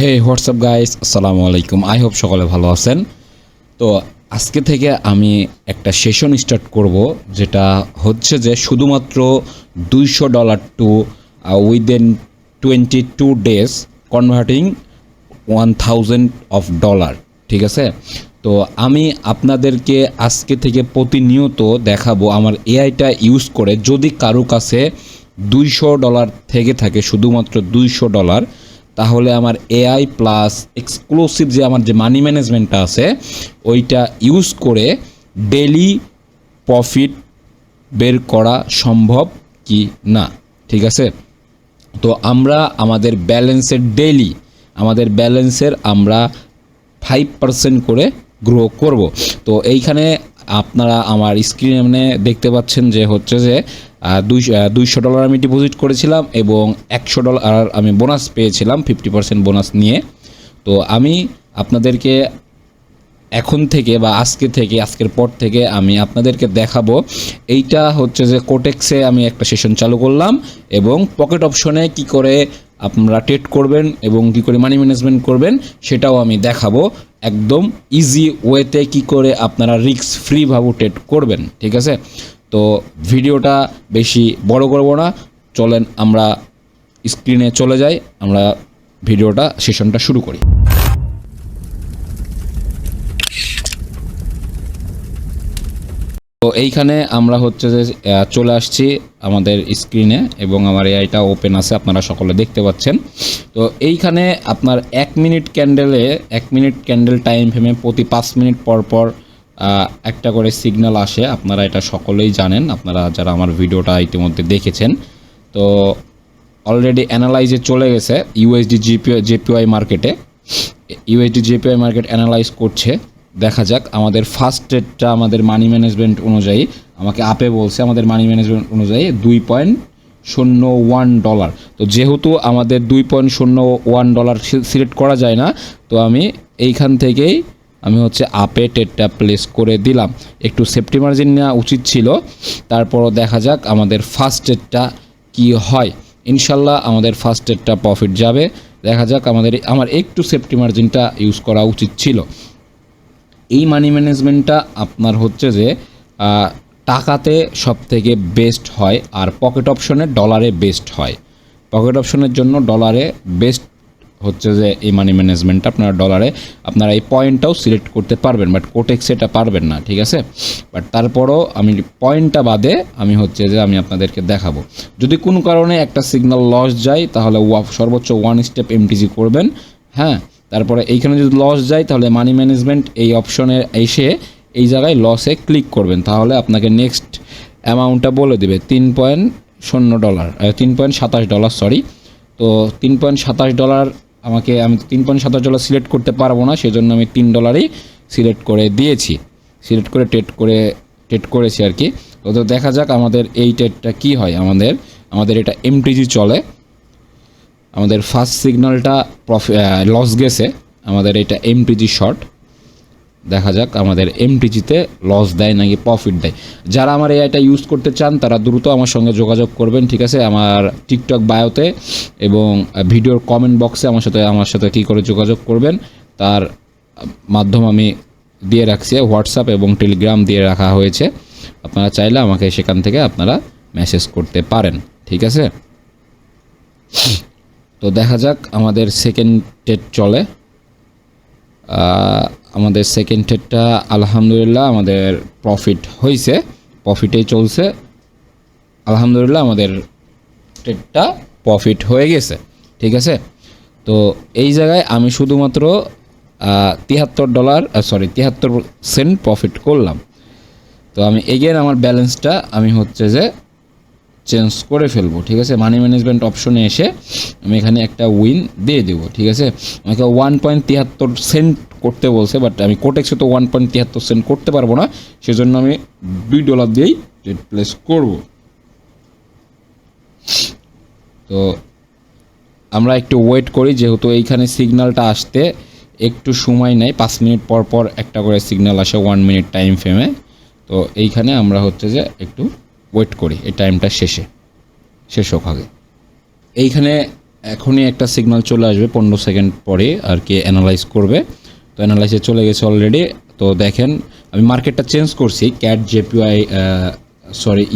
হে WhatsApp guys, আসসালামু আলাইকুম। I hope সকলে ভালো আছেন। তো আজকে থেকে আমি একটা সেশন স্টার্ট করব, যেটা হচ্ছে যে শুধুমাত্র $200 টু উইদিন 22 ডেজ কনভার্টিং $1000 ঠিক আছে। তো আমি আপনাদেরকে আজকে থেকে প্রতিনিয়ত দেখাবো আমার এআইটা ইউজ করে, যদি কারো কাছে $200 থেকে থাকে, শুধুমাত্র $200, তাহলে আমার এআই প্লাস এক্সক্লুসিভ যে আমার যে মানি ম্যানেজমেন্টটা আছে ওইটা ইউজ করে ডেলি প্রফিট বের করা সম্ভব কি না, ঠিক আছে। তো আমরা আমাদের ব্যালেন্সের আমরা 5% করে গ্রো করব। তো এইখানে আপনারা আমার স্ক্রিনে দেখতে পাচ্ছেন যে হচ্ছে যে $200 আমি ডিপোজিট করেছিলাম এবং $100 আমি বোনাস পেয়েছিলাম 50% বোনাস নিয়ে। তো আমি আপনাদেরকে এখন থেকে বা আজকের পর থেকে আমি আপনাদেরকে দেখাবো। এইটা হচ্ছে যে কোটেক্সে আমি একটা সেশন চালু করলাম এবং পকেট অপশনে কি করে আপনারা ট্রেড করবেন এবং কি করে মানি ম্যানেজমেন্ট করবেন সেটাও আমি দেখাবো। একদম ইজি ওয়েতে কি করে আপনারা রিস্ক ফ্রিভাবে ট্রেড করবেন, ঠিক আছে। তো ভিডিওটা বেশি বড় করব না, চলেন আমরা স্ক্রিনে চলে যাই, আমরা সেশনটা শুরু করি। তো এইখানে আমরা হচ্ছে যে চলে আসছি আমাদের স্ক্রিনে এবং আমার এআইটা ওপেন আছে, আপনারা সকলে দেখতে পাচ্ছেন। তো এইখানে আপনার 1 মিনিট ক্যান্ডেল টাইম ফ্রেমে প্রতি 5 মিনিট পর পর একটা করে সিগন্যাল আসে। আপনারা এটা সকলেই জানেন, আপনারা যারা আমার ভিডিওটা ইতিমধ্যে দেখেছেন। তো অলরেডি অ্যানালাইজে চলে গেছে ইউএসডি জেপিওয়াই মার্কেট অ্যানালাইজ করছে। দেখা যাক আমাদের ফার্স্ট ট্রেডটা আমাদের মানি ম্যানেজমেন্ট অনুযায়ী আমাকে আপে বলছে, আমাদের মানি ম্যানেজমেন্ট অনুযায়ী $2.01। তো যেহেতু আমাদের $2.01 সিলেক্ট করা যায় না, তো আমি এইখান থেকেই আমি হচ্ছে আপে ট্রেডটা প্লেস করে দিলাম। একটু সেফটি মার্জিন নেওয়া উচিত ছিল, তারপরও দেখা যাক আমাদের ফার্স্ট ট্রেডটা কি হয়। ইনশাল্লাহ আমাদের ফার্স্ট ট্রেডটা প্রফিট যাবে। দেখা যাক আমার একটু সেফটি মার্জিনটা ইউজ করা উচিত ছিল। এই মানি ম্যানেজমেন্টটা আপনার হচ্ছে যে টাকাতে সবথেকে বেস্ট হয়, আর পকেট অপশনে ডলারে বেস্ট হয়। পকেট অপশনের জন্য ডলারে বেস্ট হচ্ছে যে এই মানি ম্যানেজমেন্টটা আপনারা এই পয়েন্টটাও সিলেক্ট করতে পারবেন, বাট কোটেক্সে এটা পারবেন না, ঠিক আছে। বাট তারপরও আমি পয়েন্টটা বাদে আমি হচ্ছে যে আমি আপনাদেরকে দেখাবো। যদি কোনো কারণে একটা সিগন্যাল লস যায় তাহলে সর্বোচ্চ 1 স্টেপ এমটিজি করবেন, হ্যাঁ। তারপরে এইখানে যদি লস যায় তাহলে মানি ম্যানেজমেন্ট এই অপশনে এসে এই জায়গায় লসে ক্লিক করবেন, তাহলে আপনাকে নেক্সট অ্যামাউন্টটা বলে দেবে $3.27 সরি। তো $3.27 আমি $3.27 সিলেক্ট করতে পারবো না, সেজন্য আমি $3 সিলেক্ট করে দিয়েছি, সিলেক্ট করে ট্রেড করেছি আর কি। তো দেখা যাক আমাদের এই ট্রেডটা কী হয়। আমাদের এটা এমটিজি চলে। আমাদের ফার্স্ট সিগন্যালটা লস গেছে, আমাদের এটা এমটিজি শর্ট। দেখা যাক আমাদের এমটিজিতে লস দেয় নাকি প্রফিট দেয়। যারা আমার এআইটা ইউজ করতে চান তারা দ্রুত আমার সঙ্গে যোগাযোগ করবেন, ঠিক আছে। আমার টিকটক বায়োতে এবং ভিডিওর কমেন্ট বক্সে আমার সাথে কী করে যোগাযোগ করবেন তার মাধ্যম আমি দিয়ে রাখছি। হোয়াটসঅ্যাপ এবং টেলিগ্রাম দিয়ে রাখা হয়েছে, আপনারা চাইলে আমাকে সেখান থেকে আপনারা মেসেজ করতে পারেন, ঠিক আছে। তো দেখা যাক আমাদের সেকেন্ড ট্রেড চলে। আমাদের সেকেন্ড ট্রেডটা আলহামদুলিল্লাহ আমাদের প্রফিট হয়েছে, প্রফিটেই চলছে। আলহামদুলিল্লাহ আমাদের ট্রেডটা প্রফিট হয়ে গেছে, ঠিক আছে। তো এই জায়গায় আমি শুধুমাত্র $73 প্রফিট করলাম। তো আমি এগেন আমার ব্যালেন্সটা আমি হচ্ছে যে চেঞ্জ করে ফেলবো, ঠিক আছে। মানি ম্যানেজমেন্ট অপশনে এসে আমি এখানে একটা উইন দিয়ে দেবো, ঠিক আছে। আমাকে 1.73 করতে বলছে, বাট আমি কোটেক্সে তো 1.73 করতে পারবো না, সেজন্য আমি $2 দিয়েই ট্রেড প্লেস করব। তো আমরা একটু ওয়েট করি, যেহেতু এইখানে সিগন্যালটা আসতে একটু সময় নেয়, 5 মিনিট পর পর একটা করে সিগন্যাল আসে 1 মিনিট টাইম ফ্রেমে। তো এইখানে আমরা হচ্ছে যে একটু ওয়েট করি, এই টাইমটা শেষ হোক আগে। এইখানে এখনই একটা সিগন্যাল চলে আসবে 15 সেকেন্ড পরে আর কি অ্যানালাইজ করবে। তো অ্যানালাইসে চলে গেছে অলরেডি। তো দেখেন আমি মার্কেটটা চেঞ্জ করছি, CAD JPY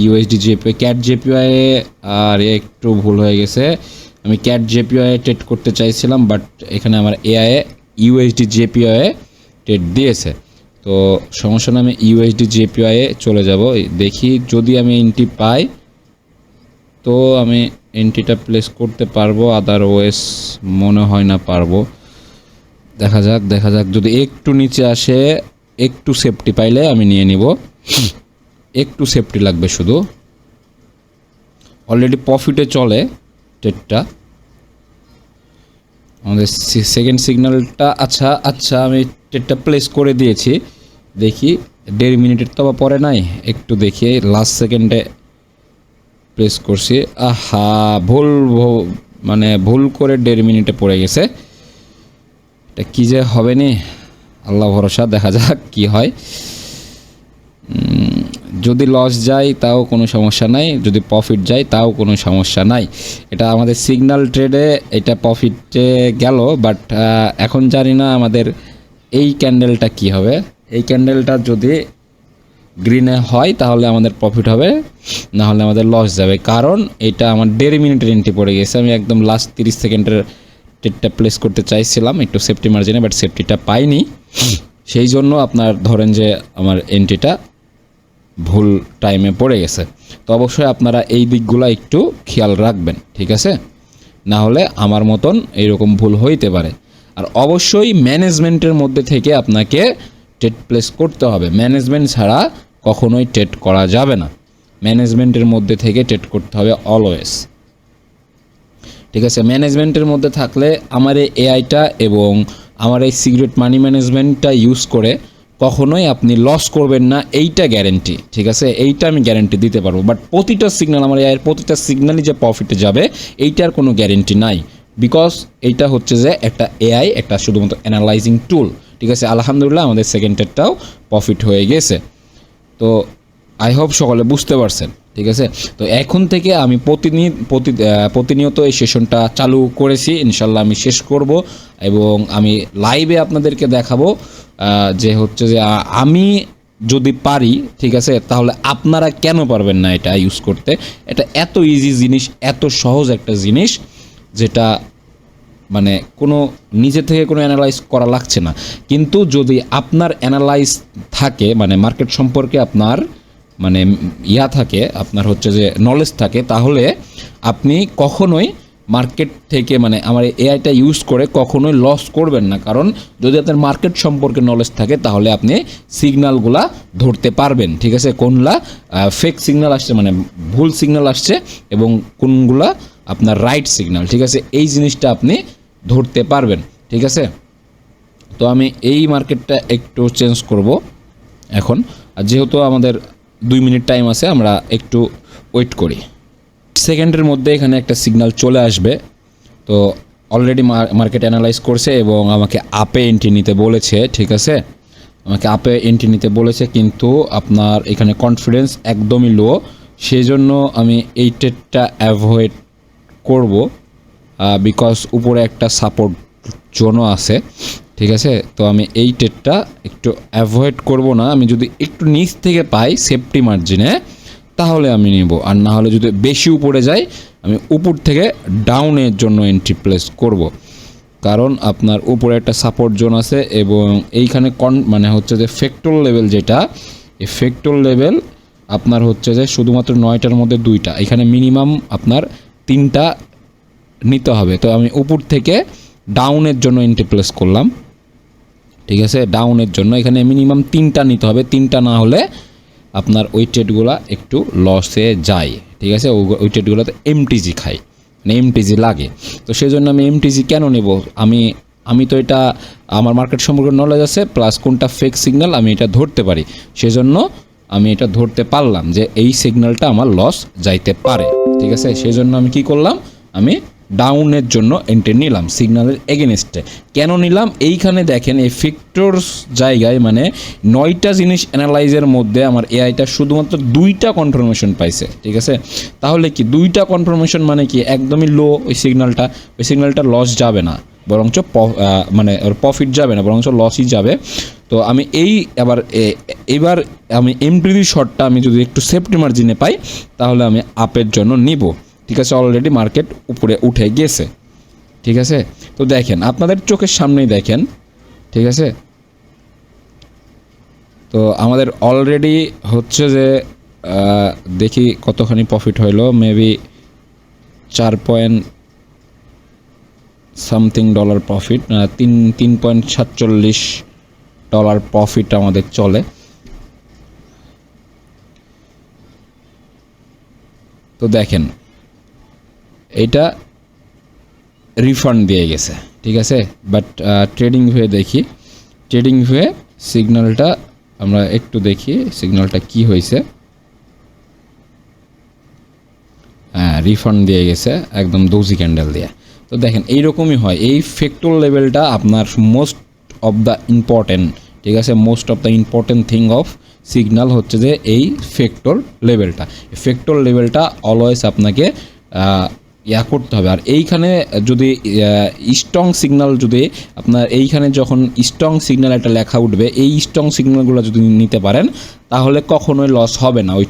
USD JPY, CAD JPY আর একটু ভুল হয়ে গেছে, আমি ক্যাট জেপিওয়াই ট্রেড করতে চাইছিলাম, বাট এখানে আমার এআই ইউএসডি জেপিওয়াই ট্রেড দিয়েছে। তো সমস্যা না, আমি ইউএসডি জেপিওয়াই চলে যাব, দেখি যদি আমি এন্ট্রি পাই তো আমি এন্ট্রিটা প্লেস করতে পারবো, আদারওয়াইজ মনে হয় না পারবো। দেখা যাক যদি একটু নিচে আসে, একটু সেফটি পাইলে আমি নিয়ে নিব, একটু সেফটি লাগবে শুধু। অলরেডি প্রফিটে চলে ট্রেডটা, আমাদের সেকেন্ড সিগন্যালটা। আচ্ছা আমি ট্রেডটা প্লেস করে দিয়েছি, দেখি 1.5 মিনিটের তো আবার পরে নাই, একটু দেখি লাস্ট সেকেন্ডে প্রেস করছি। ভুল করে 1.5 মিনিটে পড়ে গেছে, এটা কী যে হবে নি, আল্লাহ ভরসা, দেখা যাক কি হয়। যদি লস যায় তাও কোনো সমস্যা নাই, যদি প্রফিট যায় তাও কোনো সমস্যা নাই। এটা আমাদের সিগন্যাল ট্রেডে এটা প্রফিটে গেল, বাট এখন জানি না আমাদের এই ক্যান্ডেলটা কি হবে। এই ক্যান্ডেলটা যদি গ্রিনে হয় তাহলে আমাদের প্রফিট হবে, না হলে আমাদের লস যাবে, কারণ এটা আমার 1.5 মিনিটের এন্ট্রি পড়ে গেছে। আমি একদম লাস্ট 30 সেকেন্ডের ট্রেডটা প্লেস করতে চাইছিলাম একটু সেফটি মার্জিনে, বাট সেফটিটা পাইনি, সেই জন্য আপনার ধরেন যে আমার এন্ট্রিটা ভুল টাইমে পড়ে গেছে। তো অবশ্যই আপনারা এই দিকগুলো একটু খেয়াল রাখবেন, ঠিক আছে, না হলে আমার মতন এইরকম ভুল হইতে পারে। আর অবশ্যই ম্যানেজমেন্টের মধ্যে থেকে আপনাকে ট্রেড প্লেস করতে হবে, ম্যানেজমেন্ট ছাড়া কখনোই ট্রেড করা যাবে না, ম্যানেজমেন্টের মধ্যে থেকে ট্রেড করতে হবে অলওয়েজ, ঠিক আছে। ম্যানেজমেন্টের মধ্যে থাকলে আমার এই এআইটা এবং আমার এই সিক্রেট মানি ম্যানেজমেন্টটা ইউজ করে কখনোই আপনি লস করবেন না, এইটা গ্যারেন্টি, ঠিক আছে, এইটা আমি গ্যারেন্টি দিতে পারবো। বাট প্রতিটা সিগন্যাল, আমার এআইয়ের প্রতিটা সিগন্যালই যে প্রফিটে যাবে এইটার কোনো গ্যারেন্টি নাই, বিকজ এইটা হচ্ছে যে একটা এআই, একটা শুধুমাত্র অ্যানালাইজিং টুল, ঠিক আছে। আলহামদুলিল্লাহ আমাদের সেকেন্ডেরটাও প্রফিট হয়ে গেছে। তো আই হোপ সকলে বুঝতে পারছেন, ঠিক আছে। তো এখন থেকে আমি প্রতিনিয়ত এই সেশনটা চালু করেছি, ইনশাল্লাহ আমি শেষ করব এবং আমি লাইভে আপনাদেরকে দেখাবো যে হচ্ছে যে আমি যদি পারি, ঠিক আছে, তাহলে আপনারা কেন পারবেন না এটা ইউজ করতে। এটা এত ইজি জিনিস, এত সহজ একটা জিনিস, যেটা মানে কোনো নিজে থেকে কোনো অ্যানালাইজ করা লাগছে না। কিন্তু যদি আপনার অ্যানালাইজ থাকে, মানে মার্কেট সম্পর্কে আপনার মানে থাকে, আপনার হচ্ছে যে নলেজ থাকে, তাহলে আপনি কখনোই মার্কেট থেকে মানে আমার এআইটা ইউজ করে কখনোই লস করবেন না। কারণ যদি আপনার মার্কেট সম্পর্কে নলেজ থাকে তাহলে আপনি সিগন্যালগুলা ধরতে পারবেন, ঠিক আছে, কোনগুলা ফেক সিগন্যাল আসছে মানে ভুল সিগন্যাল আসছে এবং কোনগুলা আপনার রাইট সিগন্যাল, ঠিক আছে, এই জিনিসটা আপনি ধরতে পারবেন, ঠিক আছে। তো আমি এই মার্কেটটা একটু চেঞ্জ করব এখন, আর যেহেতু আমাদের 2 মিনিট টাইম আছে, আমরা একটু ওয়েট করি। সেকেন্ডের মধ্যে এখানে একটা সিগন্যাল চলে আসবে। তো অলরেডি মার্কেট অ্যানালাইজ করছে এবং আমাকে আপে এন্ট্রি নিতে বলেছে, ঠিক আছে, আমাকে আপে এন্ট্রি নিতে বলেছে, কিন্তু আপনার এখানে কনফিডেন্স একদমই লো, সেই জন্য আমি এই ট্রেডটা অ্যাভয়েড করব, বিকজ উপরে একটা সাপোর্ট জোনও আছে, ঠিক আছে। তো আমি এই ট্রেডটা একটু অ্যাভয়েড করব না, আমি যদি একটু নিচ থেকে পাই সেফটি মার্জিনে তাহলে আমি নেব, আর না হলে যদি বেশি উপরে যায় আমি উপর থেকে ডাউনের জন্য এন্ট্রি প্লেস করব, কারণ আপনার উপরে একটা সাপোর্ট জোন আছে এবং এইখানে মানে হচ্ছে যে ফ্যাক্টর লেভেল, যেটা এই ফ্যাক্টর লেভেল আপনার হচ্ছে যে শুধুমাত্র 9টার মধ্যে 2টা, এখানে মিনিমাম আপনার 3টা নিতে হবে। তো আমি উপর থেকে ডাউনের জন্য এন্ট্রি প্লেস করলাম, ঠিক আছে, ডাউনের জন্য এখানে মিনিমাম 3টা নিতে হবে, 3টা না হলে আপনার ওই ট্রেডগুলো একটু লসে যায়, ঠিক আছে, ওই ট্রেডগুলোতে এমটিজি খায়, মানে এমটিজি লাগে। তো সেই জন্য আমি এমটিজি কেন নেব, আমি তো এটা আমার মার্কেট সম্পর্কে নলেজ আছে, প্লাস কোনটা ফেক সিগন্যাল আমি এটা ধরতে পারি, সেজন্য আমি এটা ধরতে পারলাম যে এই সিগন্যালটা আমার লস যাইতে পারে, ঠিক আছে। সেই জন্য আমি কি করলাম, আমি ডাউনের জন্য এন্ট্রি নিলাম সিগন্যালের এগেনস্টে। কেন নিলাম? এইখানে দেখেন এই ফ্যাক্টরস জায়গায় মানে 9টা জিনিস অ্যানালাইজের মধ্যে আমার এআইটা শুধুমাত্র 2টা কনফার্মেশন পাইছে, ঠিক আছে? তাহলে কি 2টা কনফার্মেশন মানে কি একদমই লো ওই সিগন্যালটা লস যাবে না, বরঞ্চ মানে ওর প্রফিট যাবে না, বরঞ্চ লসই যাবে। তো আমি এবার আমি এমটিডি শর্টটা আমি যদি একটু সেফটি মার্জিনে পাই তাহলে আমি আপের জন্য নিব, ঠিক আছে? অলরেডি মার্কেট উপরে উঠে গেছে, ঠিক আছে? তো দেখেন আপনাদের চোখের সামনেই দেখেন, ঠিক আছে? তো আমাদের অলরেডি হচ্ছে যে দেখি কতখানি প্রফিট হইলো, মেবি 4 ডলার প্রফিট, $3.47 প্রফিট আমাদের চলে। তো দেখেন এইটা রিফান্ড দিয়ে গেছে, ঠিক আছে? বাট ট্রেডিং ভিউয়ে দেখি, ট্রেডিং ভিউয়ে সিগন্যালটা আমরা একটু দেখি সিগন্যালটা কি হয়েছে। হ্যাঁ, রিফান্ড দিয়ে গেছে একদম দোজি ক্যান্ডেল দিয়ে। তো দেখেন এইরকমই হয়, এই ফ্যাক্টর লেভেলটা আপনার মোস্ট অফ দ্য ইম্পর্টেন্ট, ঠিক আছে? Most of the important thing of signal হচ্ছে যে এই ফ্যাক্টর লেভেলটা অলওয়েজ আপনাকে করতে হবে। আর এইখানে যদি স্ট্রং সিগন্যাল, যদি আপনার এইখানে যখন স্ট্রং সিগন্যাল একটা লেখা উঠবে, এই স্ট্রং সিগন্যালগুলো যদি নিতে পারেন তাহলে কখনোই লস হবে না, ওই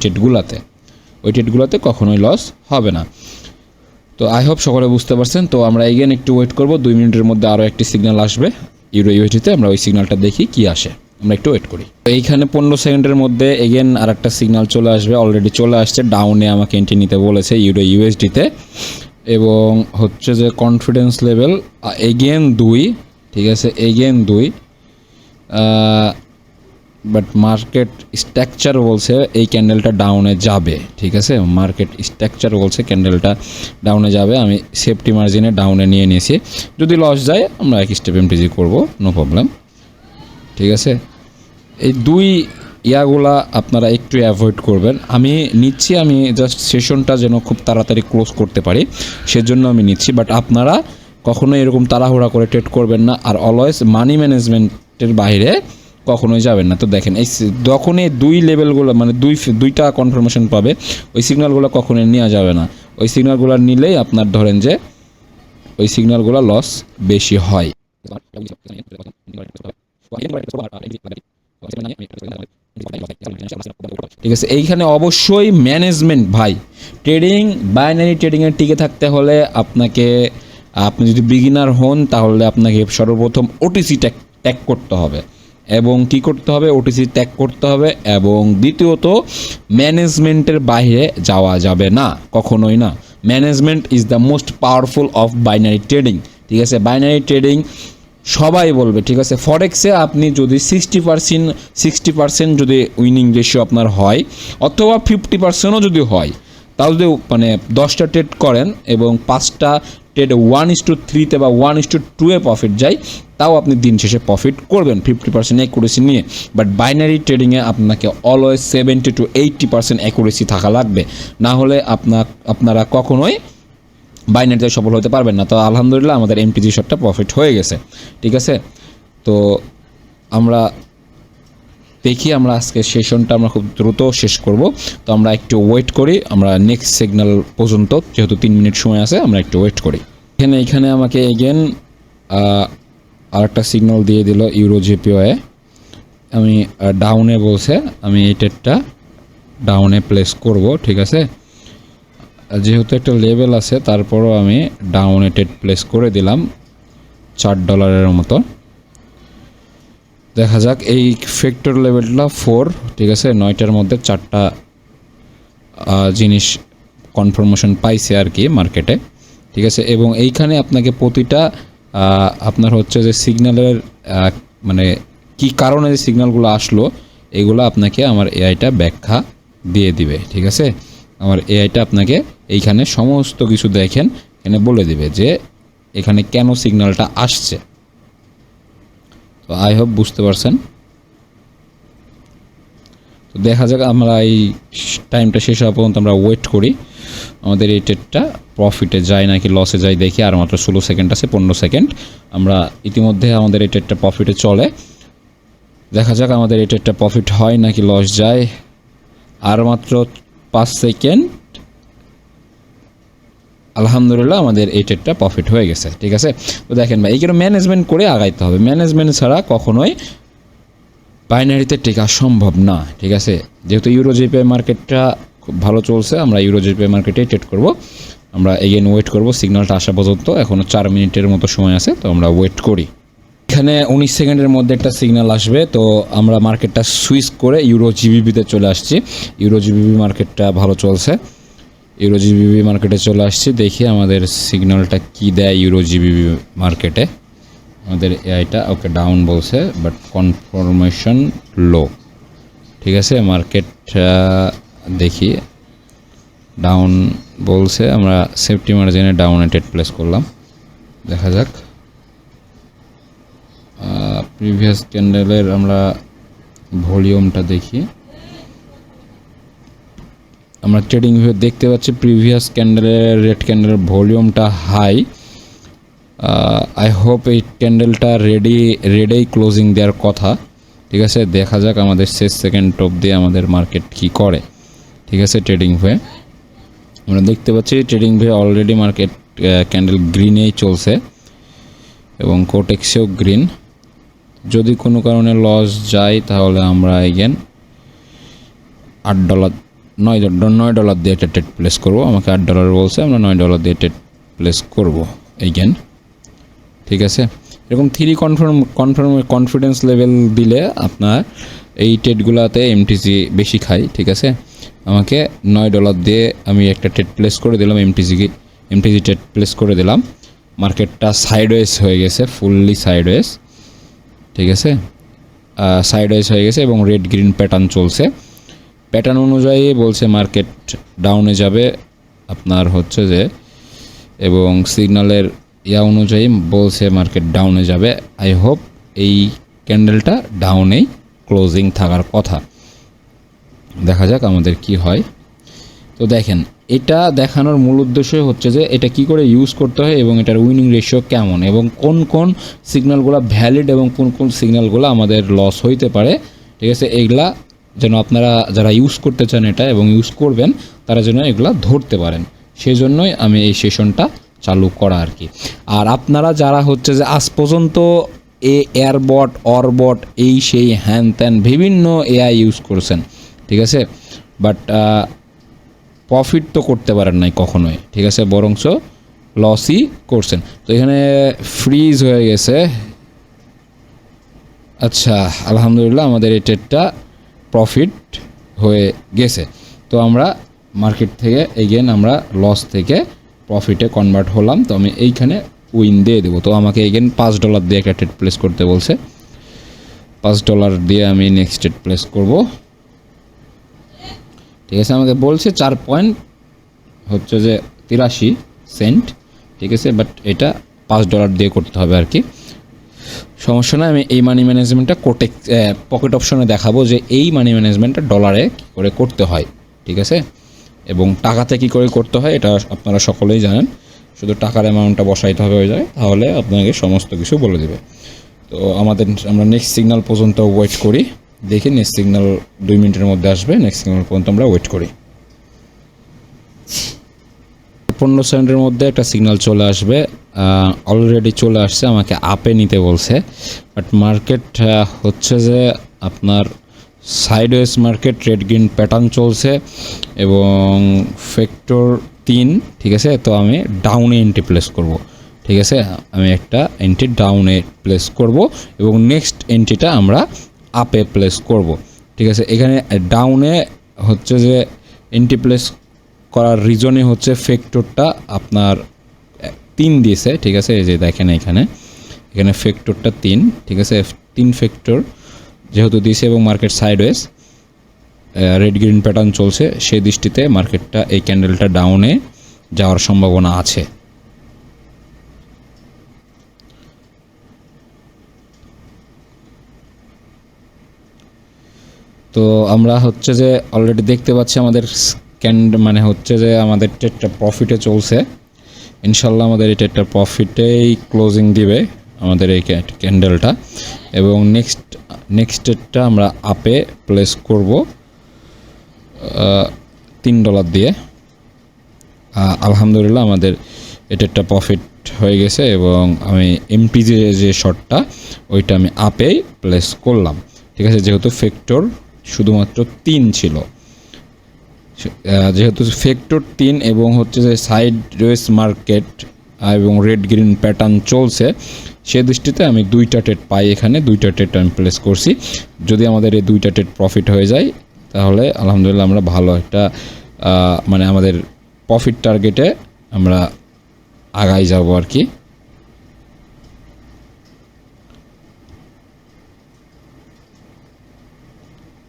ট্রেডগুলোতে কখনোই লস হবে না। তো আই হোপ সকলে বুঝতে পারছেন। তো আমরা এগেন একটু ওয়েট করব, 2 মিনিটের মধ্যে আরও একটি সিগন্যাল আসবে ইউরো ইউএসডিতে, আমরা ওই সিগন্যালটা দেখি কি আসে, আমরা একটু ওয়েট করি। তো এইখানে 15 সেকেন্ডের মধ্যে এগেন আর একটা সিগন্যাল চলে আসবে, অলরেডি চলে আসছে, ডাউনে আমাকে এন্ট্রি নিতে বলেছে ইউরো ইউএসডিতে, এবং হচ্ছে যে কনফিডেন্স লেভেল এগেন 2, ঠিক আছে? এগেন 2, বাট মার্কেট স্ট্রাকচার বলছে এই ক্যান্ডেলটা ডাউনে যাবে, ঠিক আছে? মার্কেট স্ট্রাকচার বলছে ক্যান্ডেলটা ডাউনে যাবে। আমি সেফটি মার্জিনে ডাউনে নিয়ে নিয়েছি, যদি লস যায় আমরা এক স্টেপ এমটিজি করবো, নো প্রবলেম, ঠিক আছে? এই 2 ইয়াগুলা আপনারা একটু অ্যাভয়েড করবেন। আমি নিচ্ছি, আমি জাস্ট সেশনটা যেন খুব তাড়াতাড়ি ক্লোজ করতে পারি সেজন্য আমি নিচ্ছি, বাট আপনারা কখনোই এরকম তাড়াহুড়া করে ট্রেড করবেন না, আর অলওয়েজ মানি ম্যানেজমেন্টের বাইরে কখনোই যাবেন না। তো দেখেন এই যখন এই 2 লেভেলগুলো মানে 2টা কনফার্মেশন পাবে, ওই সিগন্যালগুলো কখনোই নেওয়া যাবে না। ওই সিগন্যালগুলো নিলেই আপনার ধরেন যে ওই সিগন্যালগুলো লস বেশি হয়। ঠিক আছে, এইখানে অবশ্যই ম্যানেজমেন্ট ভাই, বাইনারি ট্রেডিংয়ে টিকে থাকতে হলে আপনি যদি বিগিনার হন তাহলে আপনাকে সর্বপ্রথম ওটিসি ট্যাগ করতে হবে, এবং কি করতে হবে? ওটিসি ট্যাগ করতে হবে, এবং দ্বিতীয়ত ম্যানেজমেন্টের বাইরে যাওয়া যাবে না, কখনোই না। Management is the most powerful of binary trading, ঠিক আছে? বাইনারি ট্রেডিং সবাই বলবে, ঠিক আছে? ফরেক্সে আপনি যদি 60% যদি উইনিং রেশিও আপনার হয়, অথবা 50%ও যদি হয়, তাও যদি মানে 10টা ট্রেড করেন এবং 5টা ট্রেড 1:3 বা 1:2 প্রফিট যায়, তাও আপনি দিন শেষে প্রফিট করবেন 50% অ্যাকুরেসি নিয়ে। বাট বাইনারি ট্রেডিংয়ে আপনাকে অলওয়েজ 70 to 80% অ্যাকুরেসি থাকা লাগবে, না হলে আপনারা কখনোই বাইনারিতে সফল হতে পারবেন না। তো আলহামদুলিল্লাহ আমাদের এমটিজি শটটা প্রফিট হয়ে গেছে, ঠিক আছে? তো আমরা দেখি, আমরা আজকে সেশনটা আমরা খুব দ্রুত শেষ করব। তো আমরা একটু ওয়েট করি, আমরা নেক্সট সিগন্যাল পর্যন্ত, যেহেতু 3 মিনিট সময় আছে, আমরা একটু ওয়েট করি। এখানে আমাকে এগেন আরেকটা সিগন্যাল দিয়ে দিল ইউরো জেপিওয়ে, আমি ডাউনে বলছে, আমি এই ট্রেডটা ডাউনে প্লেস করব, ঠিক আছে? যেহেতু একটা লেভেল আছে তারপরও আমি ডাউনে ট্রেড প্লেস করে দিলাম $4 মতো। দেখা যাক, এই ফ্যাক্টর লেভেলটা 4, ঠিক আছে? 9টার মধ্যে 4টা জিনিস কনফার্মেশন পাইছে আর কি মার্কেটে, ঠিক আছে? এবং এইখানে আপনাকে প্রতিটা আপনার হচ্ছে যে সিগন্যালের মানে কি কারণে যে সিগন্যালগুলো আসলো এগুলো আপনাকে আমার এআইটা ব্যাখ্যা দিয়ে দিবে, ঠিক আছে? আমার এআইটা আপনাকে এইখানে সমস্ত কিছু দেখেন এখানে বলে দিবে যে এখানে কেন সিগন্যালটা আসছে। তো আই হোপ বুঝতে পারছেন। তো দেখা যাক, আমরা এই টাইমটা শেষ হওয়া পর্যন্ত আমরা ওয়েট করি আমাদের এই ট্রেডটা প্রফিটে যায় নাকি লসে যায় দেখি। আর মাত্র 16 সেকেন্ড আছে, 15 সেকেন্ড। আমরা ইতিমধ্যে আমাদের এই ট্রেডটা প্রফিটে চলে, দেখা যাক আমাদের এই ট্রেডটা প্রফিট হয় নাকি লস যায়। আর মাত্র 5 সেকেন্ড। আলহামদুলিল্লাহ আমাদের এই ট্রেডটা প্রফিট হয়ে গেছে। ঠিক আছে, তো দেখেন ভাই, এইগুলো ম্যানেজমেন্ট করে আগাইতে হবে। ম্যানেজমেন্ট ছাড়া কখনোই বাইনারিতে টেকা সম্ভব না। ঠিক আছে, যেহেতু ইউরোজিপিআই মার্কেটটা খুব ভালো চলছে, আমরা ইউরোজিপিআই মার্কেটে ট্রেড করব। আমরা এগেন ওয়েট করব সিগন্যালটা আসা পর্যন্ত। এখনও 4 মিনিটের মতো সময় আছে, তো আমরা ওয়েট করি। এখানে 19 সেকেন্ডের মধ্যে একটা সিগন্যাল আসবে, তো আমরা মার্কেটটা সুইচ করে ইউরো জিবিবিতে চলে আসছি। ইউরো জিবিবি মার্কেটটা ভালো চলছে, ইউরো জিবিবি মার্কেটে চলে আসছি। দেখি আমাদের সিগন্যালটা কি দেয় ইউরো জিবিবি মার্কেটে। আমাদের এআইটা ওকে ডাউন বলছে, বাট কনফার্মেশন লো। ঠিক আছে, মার্কেট দেখি ডাউন বলছে। আমরা সেফটি মার্জিনে ডাউনে ট্রেড প্লেস করলাম, দেখা যাক। প্রিভিয়াস ক্যান্ডেলের আমরা ভলিউমটা দেখি। আমরা ট্রেডিং ভিউ দেখতে পাচ্ছি প্রিভিয়াস ক্যান্ডেলের রেড ক্যান্ডেলের ভলিউমটা হাই। আই হোপ এই ক্যান্ডেলটা রেডেই ক্লোজিং দেওয়ার কথা। ঠিক আছে, দেখা যাক আমাদের শেষ সেকেন্ড অবধি আমাদের মার্কেট কি করে। ঠিক আছে, ট্রেডিং ভিউয়ে আমরা দেখতে পাচ্ছি ট্রেডিং ভিউয়ে অলরেডি মার্কেট ক্যান্ডেল গ্রিনেই চলছে এবং কোটেক্সেও গ্রিন। যদি কোনো কারণে লস যায় তাহলে আমরা এগেন $8 $9 দিয়ে একটা ট্রেড প্লেস করবো। আমাকে $8 বলছে, আমরা $9 দিয়ে ট্রেড প্লেস করবো এগেন। ঠিক আছে, এরকম 3 কনফিডেন্স লেভেল দিলে আপনার এই ট্রেডগুলোতে এমটিসি বেশি খাই। ঠিক আছে, আমাকে $9 দিয়ে আমি একটা ট্রেড প্লেস করে দিলাম, এমটিসি ট্রেড প্লেস করে দিলাম। মার্কেটটা সাইডওয়েজ হয়ে গেছে, ফুললি সাইডওয়েজ। ঠিক আছে, সাইডওয়েজ হয়ে গেছে এবং রেড গ্রিন প্যাটার্ন চলছে। প্যাটার্ন অনুযায়ী বলছে মার্কেট ডাউনে যাবে আপনার হচ্ছে যে, এবং সিগন্যালের অনুযায়ী বলছে মার্কেট ডাউনে যাবে। আই হোপ এই ক্যান্ডেলটা ডাউনেই ক্লোজিং থাকার কথা। দেখা যাক আমাদের কি হয়। তো দেখেন, এটা দেখানোর মূল উদ্দেশ্যই হচ্ছে যে এটা কি করে ইউজ করতে হয় এবং এটার উইনিং রেশিও কেমন এবং কোন কোন সিগন্যালগুলো ভ্যালিড এবং কোন কোন সিগন্যালগুলো আমাদের লস হইতে পারে। ঠিক আছে, এইগুলা যেন আপনারা যারা ইউজ করতে চান এটা এবং ইউজ করবেন তারা যেন এগুলা ধরতে পারেন, সেই জন্যই আমি এই সেশনটা চালু করা আর কি। আর আপনারা যারা হচ্ছে যে আজ পর্যন্ত এয়ারবট অরবট এই সেই হ্যান ত্যান বিভিন্ন এআই ইউজ করছেন, ঠিক আছে, বাট প্রফিট তো করতে পারেন নাই কখনোই। ঠিক আছে, বরঞ্চ লসই করছেন। তো এখানে ফ্রিজ হয়ে গেছে। আচ্ছা, আলহামদুলিল্লাহ আমাদের এই ট্রেডটা প্রফিট হয়ে গেছে। তো আমরা মার্কেট থেকে এগেন আমরা লস থেকে প্রফিটে কনভার্ট হলাম। তো আমি এইখানে উইন দিয়ে দেবো। তো আমাকে এগেন $5 দিয়ে একটা ট্রেড প্লেস করতে বলছে। $5 দিয়ে আমি নেক্সট ট্রেড প্লেস করব। ঠিক আছে, আমাকে বলছে 4 পয়েন্ট হচ্ছে যে 83 সেন্ট। ঠিক আছে, বাট এটা $5 দিয়ে করতে হবে আর কি। সমস্যা না, আমি এই মানি ম্যানেজমেন্টটা পকেট অপশনে দেখাবো যে এই মানি ম্যানেজমেন্টটা ডলারে কী করে করতে হয়। ঠিক আছে, এবং টাকাতে কী করে করতে হয় এটা আপনারা সকলেই জানেন। শুধু টাকার অ্যামাউন্টটা বসাইতে হবে হয়ে যায়, তাহলে আপনাকে সমস্ত কিছু বলে দেবে। তো আমরা নেক্সট সিগন্যাল পর্যন্ত ওয়েট করি। দেখি নেক্সট সিগন্যাল 2 মিনিটের মধ্যে আসবে। নেক্সট সিগন্যাল পর্যন্ত আমরা ওয়েট করি। 15 সেকেন্ডের মধ্যে একটা সিগন্যাল চলে আসবে। অলরেডি চলে আসছে, আমাকে আপে নিতে বলছে। বাট মার্কেট হচ্ছে যে আপনার sideways market, red green pattern চলছে এবং ফ্যাক্টর 3। ঠিক আছে, তো আমি ডাউনে এন্ট্রি প্লেস করব। ঠিক আছে, আমি একটা এন্ট্রি ডাউনে প্লেস করব এবং নেক্সট এন্ট্রিটা আমরা আপে প্লেস করব। ঠিক আছে, এখানে ডাউনে হচ্ছে যে এন্ট্রি প্লেস করার রিজনই হচ্ছে ফ্যাক্টরটা আপনার 3 দিয়েছে। ঠিক আছে, এই যে দেখেন এখানে ফ্যাক্টরটা 3। ঠিক আছে, 3 ফ্যাক্টর যেহেতু দিয়েছে এবং market sideways red green pattern চলছে, সেই দৃষ্টিতে মার্কেটটা এই ক্যান্ডেলটা ডাউনে যাওয়ার সম্ভাবনা আছে। তো আমরা হচ্ছে যে অলরেডি দেখতে পাচ্ছি আমাদের মানে হচ্ছে যে আমাদের ট্রেডটা প্রফিটে চলছে। ইনশাল্লাহ আমাদের এই ট্রেডটা প্রফিটেই ক্লোজিং দিবে আমাদের এই ক্যান্ডেলটা, এবং নেক্সট ট্রেডটা আমরা আপে প্লেস করব $3 দিয়ে। আলহামদুলিল্লাহ আমাদের এই ট্রেডটা প্রফিট হয়ে গেছে, এবং আমি এমটিজি যে শর্টটা ওইটা আমি আপেই প্লেস করলাম। ঠিক আছে, যেহেতু ফ্যাক্টর শুধুমাত্র 3 ছিল, যেহেতু ফ্যাক্টর 3 এবং হচ্ছে যে সাইড ওয়েজ মার্কেট এবং রেড গ্রিন প্যাটার্ন চলছে, সে দৃষ্টিতে আমি 2টা ট্রেড পাই, এখানে 2টা ট্রেড আমি প্লেস করছি। যদি আমাদের এই 2টা ট্রেড প্রফিট হয়ে যায় তাহলে আলহামদুলিল্লাহ আমরা ভালো একটা মানে আমাদের প্রফিট টার্গেটে আমরা আগাই যাব আর কি।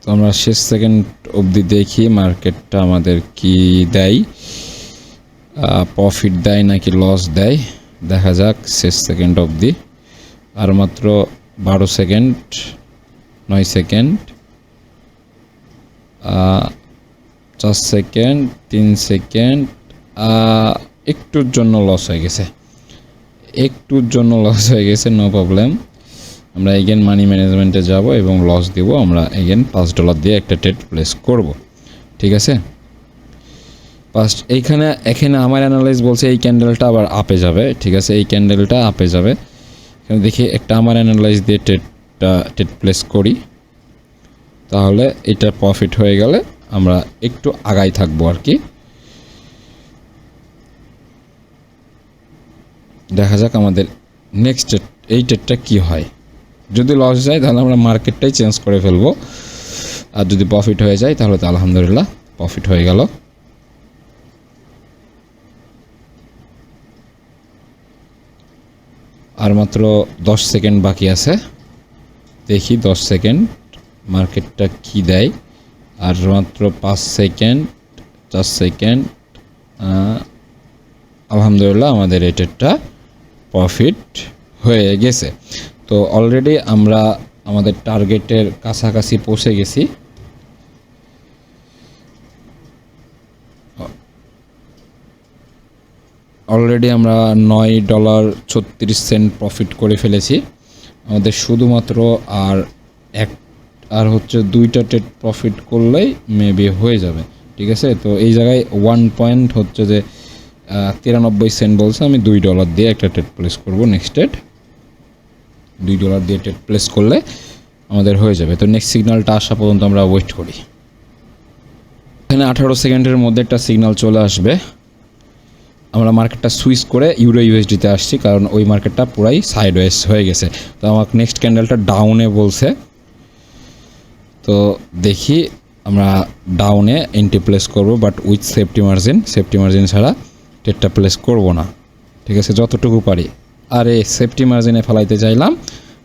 তো আমরা শেষ সেকেন্ড অবধি দেখি মার্কেটটা আমাদের কি দেয়, প্রফিট দেয় নাকি লস দেয়, দেখা যাক শেষ সেকেন্ড অবধি। আর মাত্র 12 সেকেন্ড, 9 সেকেন্ড, 4 সেকেন্ড, 3 সেকেন্ড, একটুর জন্য লস হয়ে গেছে, নো প্রবলেম। আমরা এগেন মানি ম্যানেজমেন্টে যাব এবং লস দিব। আমরা এগেন $5 দিয়ে একটা ট্রেড প্লেস করব। ঠিক আছে, এখানে আমার অ্যানালাইজ বলছে এই ক্যান্ডেলটা আবার আপে যাবে। ঠিক আছে, এই ক্যান্ডেলটা আপে যাবে। এখানে দেখি একটা আমার অ্যানালাইজ দিয়ে ট্রেড প্লেস করি, তাহলে এটা প্রফিট হয়ে গেলে আমরা একটু আগাই থাকবো আর কি। দেখা যাক আমাদের নেক্সট এই ট্রেডটা কি হয়। যদি লস যায় তাহলে আমরা মার্কেটটাই চেঞ্জ করে ফেলবো, আর যদি প্রফিট হয়ে যায় তাহলে তো আলহামদুলিল্লাহ প্রফিট হয়ে গেল। আর মাত্র 10 সেকেন্ড বাকি আছে, দেখি 10 সেকেন্ড মার্কেটটা কি দেয়। আর মাত্র 5 সেকেন্ড, 4 সেকেন্ড, আলহামদুলিল্লাহ আমাদের এই ট্রেডটা প্রফিট হয়ে গেছে। তো অলরেডি আমরা আমাদের টার্গেটের কাছাকাছি পৌঁছে গেছি। অলরেডি আমরা $9.36 প্রফিট করে ফেলেছি। আমাদের শুধুমাত্র আর হচ্ছে 2টা ট্রেড প্রফিট করলেই মেবি হয়ে যাবে। ঠিক আছে, তো এই জায়গায় 1 পয়েন্ট হচ্ছে যে 93 সেন্ট বলছে, আমি $2 দিয়ে একটা ট্রেড প্লেস করব। নেক্সট ট্রেড $2 দিয়ে ট্রেড প্লেস করলে আমাদের হয়ে যাবে। তো নেক্সট সিগন্যালটা আসা পর্যন্ত আমরা ওয়েট করি। এখানে 18 সেকেন্ডের মধ্যে একটা সিগন্যাল চলে আসবে। আমরা মার্কেটটা সুইচ করে ইউরো ইউএসডিতে আসছি, কারণ ওই মার্কেটটা পুরাই সাইডওয়েজ হয়ে গেছে। তো আমাকে নেক্সট ক্যান্ডেলটা ডাউনে বলছে, তো দেখি আমরা ডাউনে এন্ট্রি প্লেস করব, বাট উইথ সেফটি মার্জিন ছাড়া ট্রেডটা প্লেস করব না। ঠিক আছে, যতটুকু পারি। আর এই সেফটি মার্জিনে ফেলাইতে চাইলাম,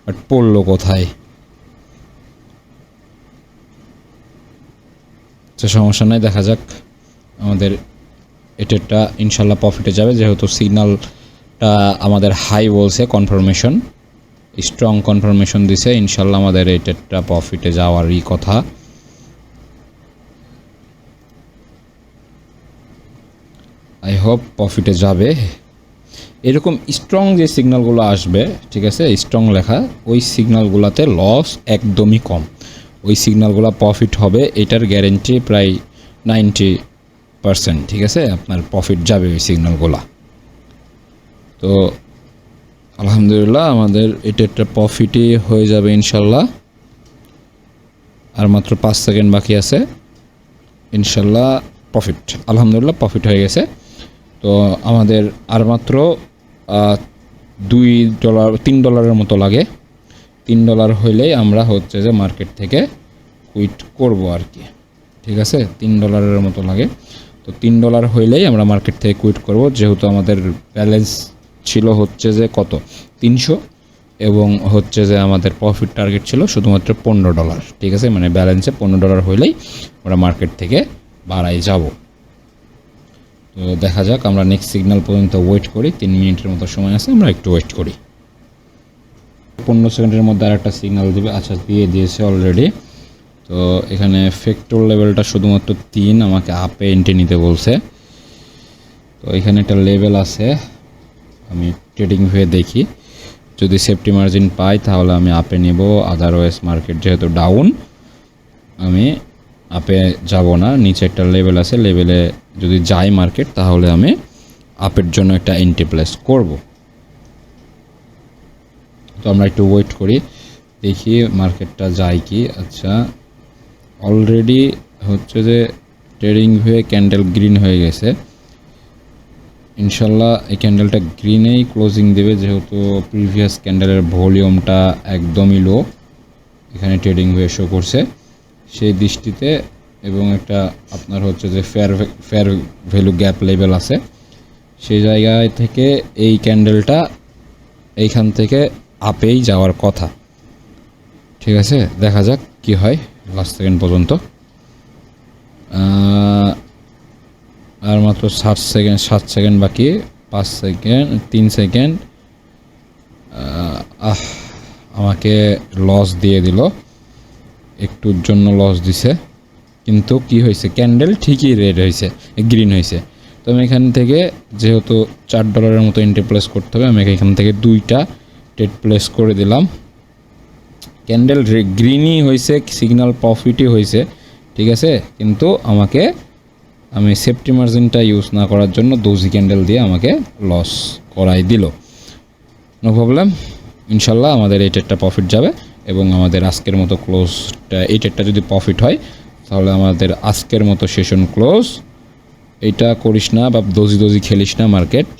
বাট পড়লো কোথায়, তো সমস্যা নাই, দেখা যাক। আমাদের ট্রেডটা ইনশাল্লাহ প্রফিটে যাবে, যেহেতু সিগন্যালটা আমাদের হাই বলছে, কনফার্মেশন, স্ট্রং কনফার্মেশন দিছে। ইনশাল্লাহ আমাদের এই ট্রেডটা প্রফিটে যাওয়ারই কথা। আই হোপ প্রফিটে যাবে। এরকম স্ট্রং যে সিগন্যালগুলো আসবে, ঠিক আছে, স্ট্রং লেখা, ওই সিগন্যালগুলোতে লস একদমই কম। ওই সিগন্যালগুলো প্রফিট হবে, এটার গ্যারেন্টি প্রায় 90%। ঠিক আছে, আপনার প্রফিট যাবে ওই সিগন্যালগুলো। তো আলহামদুলিল্লাহ আমাদের এটা একটা প্রফিটই হয়ে যাবে ইনশাল্লাহ। আর মাত্র 5 সেকেন্ড বাকি আছে, ইনশাল্লাহ প্রফিট, আলহামদুলিল্লাহ প্রফিট হয়ে গেছে। তো আমাদের আর মাত্র $3 মতো লাগে। $3 হইলেই আমরা হচ্ছে যে মার্কেট থেকে কুইট করব আর কি। ঠিক আছে, $3 মতো লাগে। তো $3 হইলেই আমরা মার্কেট থেকে কুইট করব, যেহেতু আমাদের ব্যালেন্স ছিল হচ্ছে যে কত 300, এবং হচ্ছে যে আমাদের প্রফিট টার্গেট ছিল শুধুমাত্র $15। ঠিক আছে, মানে ব্যালেন্সে $15 হইলেই আমরা মার্কেট থেকে বাড়াই যাব। তো দেখা যাক, আমরা নেক্সট সিগন্যাল পর্যন্ত ওয়েট করি। 3 মিনিটের মতো সময় আছে, আমরা একটু ওয়েট করি। 15 সেকেন্ডের মধ্যে আর একটা সিগন্যাল দিবে। আচ্ছা, দিয়েছে অলরেডি। তো তো এখানে ফ্যাক্টর লেভেলটা শুধুমাত্র 3, আমাকে আপে এন্ট্রি নিতে বলছে। তো এখানে একটা লেভেল আছে, আমি ট্রেডিং হয়ে দেখি, যদি সেফটি মার্জিন পাই তাহলে আমি আপে নেব, আদারওয়াইজ মার্কেট যেহেতু ডাউন আমি আপে যাব না। নিচে একটা লেভেল আছে, লেভেলে যদি যাই মার্কেট তাহলে আমি আপের জন্য একটা এন্ট্রি প্লেস করব। তো আমরা একটু ওয়েট করি, দেখি মার্কেটটা যায় কি। আচ্ছা, অলরেডি হচ্ছে যে ট্রেডিং হয়ে ক্যান্ডেল গ্রিন হয়ে গেছে। ইনশাল্লাহ এই ক্যান্ডেলটা গ্রিনেই ক্লোজিং দেবে, যেহেতু প্রিভিয়াস ক্যান্ডেলের ভলিউমটা একদমই লো এখানে ট্রেডিং হয়ে শো করছে সেই দৃষ্টিতে। এবং একটা আপনার হচ্ছে যে ফেয়ার ভ্যালু গ্যাপ লেভেল আছে, সেই জায়গায় থেকে এই ক্যান্ডেলটা এইখান থেকে আপেই যাওয়ার কথা। ঠিক আছে, দেখা যাক কি হয় লাস্ট সেকেন্ড পর্যন্ত। আর মাত্র 7 সেকেন্ড বাকি, 5 সেকেন্ড, 3 সেকেন্ড। আমাকে লস দিয়ে দিল, একটুর জন্য লস দিছে, কিন্তু কি হয়েছে, ক্যান্ডেল ঠিকই রেড হয়েছে, গ্রিন হয়েছে। তো আমি এখান থেকে যেহেতু $4 মতো এন্ট্রি প্লেস করতে হবে, আমি এখান থেকে 2টা ট্রেড প্লেস করে দিলাম। ক্যান্ডেল গ্রিনই হয়েছে, সিগন্যাল প্রফিটই হয়েছে, ঠিক আছে, কিন্তু আমি সেফটি মার্জিনটা ইউজ না করার জন্য দোজি ক্যান্ডেল দিয়ে আমাকে লস করাই দিল। নো প্রবলেম, ইনশাল্লাহ আমাদের এই ট্রেডটা প্রফিট যাবে এবং আমাদের আজকের মতো ক্লোজটা, এই ট্রেডটা যদি প্রফিট হয় তাহলে আমাদের আজকের মতো সেশন ক্লোজ। এইটা করিস না বা দোজি খেলিস না মার্কেট,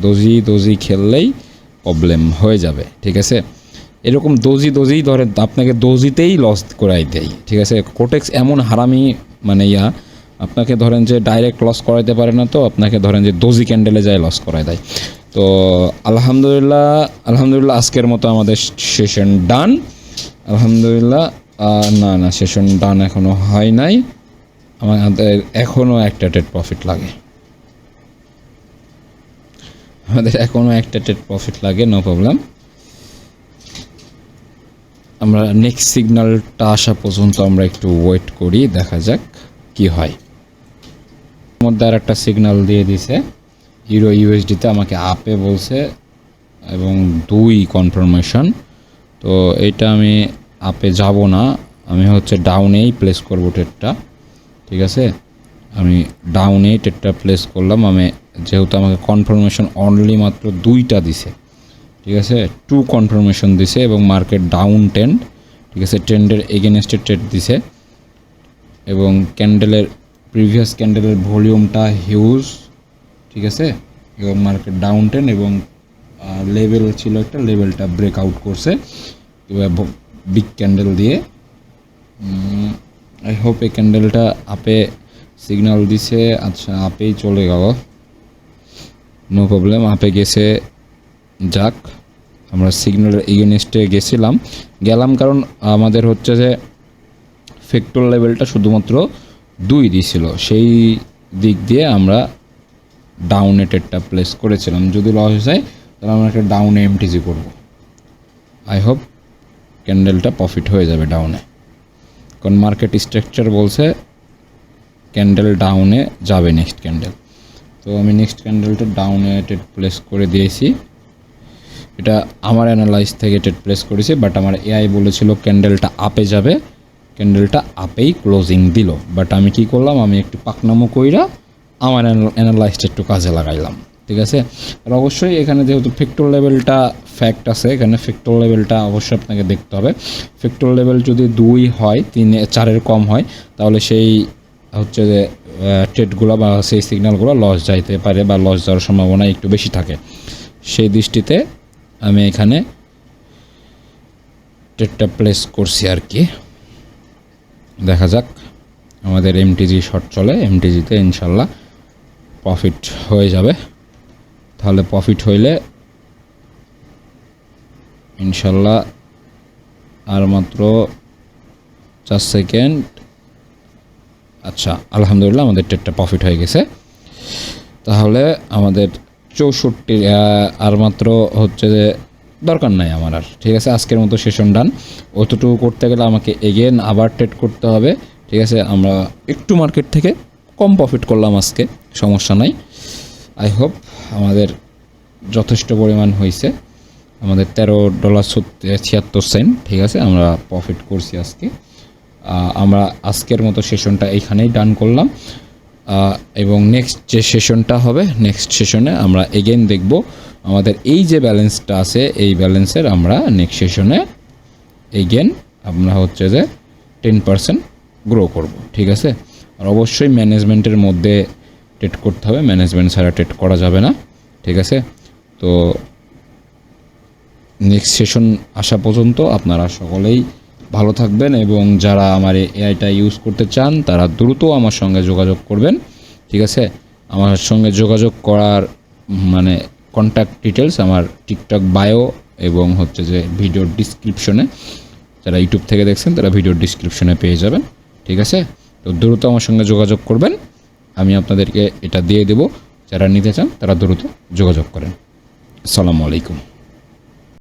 দোজি খেললেই প্রবলেম হয়ে যাবে। ঠিক আছে, এরকম দোজি ধরে আপনাকে দোজিতেই লস করাই দেয়। ঠিক আছে, কোটেক্স এমন হারামি মানে আপনাকে ধরেন যে ডাইরেক্ট লস করাইতে পারে না, তো আপনাকে ধরেন যে দোজি ক্যান্ডেলে যায় লস করাই দেয়। তো আলহামদুলিল্লাহ আজকের মতো আমাদের সেশন ডান। আলহামদুলিল্লাহ, না সেশন ডান এখনও হয় নাই, আমাদের এখনও একটা ট্রেড প্রফিট লাগে, নো প্রবলেম। আমরা নেক্সট সিগন্যালটা আসা পর্যন্ত আমরা একটু ওয়েট করি, দেখা যাক কি হয়। মধ্যে আর একটা সিগন্যাল দিয়ে দিছে, ইউরো ইউএসডিতে আমাকে আপে বলছে এবং 2 কনফার্মেশন। তো এইটা আমি আপে যাব না, আমি হচ্ছে ডাউনেই প্লেস করব ট্রেডটা। ঠিক আছে, আমি ডাউনেই ট্রেডটা প্লেস করলাম। যেহেতু আমাকে কনফার্মেশন অনলি মাত্র 2টা দিছে, ঠিক আছে, 2 কনফার্মেশন দিছে এবং মার্কেট ডাউন ট্রেন্ড। ঠিক আছে, ট্রেন্ডের এগেনস্টে ট্রেড দিছে এবং প্রিভিয়াস ক্যান্ডেলের ভলিউমটা হিউজ। ঠিক আছে, এবং মার্কেট ডাউন ট্রেন্ড এবং লেভেল ছিল একটা, লেভেলটা ব্রেকআউট করছে এবার বিগ ক্যান্ডেল দিয়ে। আই হোপ এই ক্যান্ডেলটা আপে সিগন্যাল দিছে। আচ্ছা, আপেই চলে গেল, নো প্রবলেম, আপে গেছে। যাক, আমরা সিগন্যালের এগেনস্টে গেলাম কারণ আমাদের হচ্ছে যে ফ্যাক্টর লেভেলটা শুধুমাত্র 2 দিয়েছিল, সেই দিক দিয়ে আমরা ডাউনে ট্রেডটা প্লেস করেছিলাম। যদি লস হয় তাহলে আমরা একটা ডাউনে এমটিজি করব। আই হোপ ক্যান্ডেলটা প্রফিট হয়ে যাবে ডাউনে, কারণ মার্কেট স্ট্রাকচার বলছে ক্যান্ডেল ডাউনে যাবে নেক্সট ক্যান্ডেল। তো আমি নেক্সট ক্যান্ডেলটা ডাউনে ট্রেড প্লেস করে দিয়েছি। এটা আমার অ্যানালাইজ থেকে ট্রেড প্লেস করেছি, বাট আমার এআই বলেছিল ক্যান্ডেলটা আপে যাবে, ক্যান্ডেলটা আপেই ক্লোজিং দিল। বাট আমি কি করলাম, আমি একটু পাকনামো কইরা আমার অ্যানালাইজটা একটু কাজে লাগাইলাম। ঠিক আছে, আর অবশ্যই এখানে যেহেতু ফ্যাক্টর লেভেলটা ফ্যাক্ট আছে, এখানে ফ্যাক্টর লেভেলটা অবশ্যই আপনাকে দেখতে হবে। ফ্যাক্টর লেভেল যদি 2 হয়, 3-4 কম হয়, তাহলে সেই হচ্ছে যে ট্রেডগুলো বা সেই সিগন্যালগুলো লস যাইতে পারে বা লস যাওয়ার সম্ভাবনা একটু বেশি থাকে। সেই দৃষ্টিতে আমি এখানে ট্রেডটা প্লেস করছি আর কি। দেখা যাক, আমাদের এমটিজি শর্ট চলে, এমটিজিতে ইনশাল্লাহ প্রফিট হয়ে যাবে। তাহলে প্রফিট হইলে ইনশাল্লাহ আর মাত্র 4 সেকেন্ড। আচ্ছা, আলহামদুলিল্লাহ আমাদের ট্রেডটা প্রফিট হয়ে গেছে। তাহলে আমাদের 64 আর মাত্র হচ্ছে যে দরকার নাই আমার আর। ঠিক আছে, আজকের মতো সেশন ডান। অতটুকু করতে গেলে আমাকে এগেন আবার ট্রেড করতে হবে। ঠিক আছে, আমরা একটু মার্কেট থেকে কম প্রফিট করলাম আজকে, সমস্যা নাই। আই হোপ আমাদের যথেষ্ট পরিমাণ হয়েছে, আমাদের $13.76। ঠিক আছে, আমরা প্রফিট করছি আজকে। আমরা আজকের মতো সেশনটা এইখানেই ডান করলাম, এবং নেক্সট যে সেশনটা হবে, নেক্সট সেশনে আমরা এগেন দেখব আমাদের এই যে ব্যালেন্সটা আছে, এই ব্যালেন্সের আমরা নেক্সট সেশনে এগেন আমরা হচ্ছে যে 10% গ্রো করব। ঠিক আছে, আর অবশ্যই ম্যানেজমেন্টের মধ্যে ট্রেড করতে হবে, ম্যানেজমেন্ট ছাড়া ট্রেড করা যাবে না। ঠিক আছে, তো নেক্সট সেশন আসা পর্যন্ত আপনারা সকলেই ভালো থাকবেন, এবং যারা আমার এআইটা ইউজ করতে চান তারা দ্রুত আমার সঙ্গে যোগাযোগ করবেন। ঠিক আছে, আমার সঙ্গে যোগাযোগ করার মানে কন্ট্যাক্ট ডিটেলস আমার টিকটক বায়ো এবং হচ্ছে যে ভিডিওর ডিসক্রিপশনে, যারা ইউটিউব থেকে দেখছেন তারা ভিডিওর ডিসক্রিপশনে পেয়ে যাবেন। ঠিক আছে, তো দ্রুত আমার সঙ্গে যোগাযোগ করবেন, আমি আপনাদেরকে এটা দিয়ে দেব। যারা নিতে চান তারা দ্রুত যোগাযোগ করেন। আসসালামু আলাইকুম।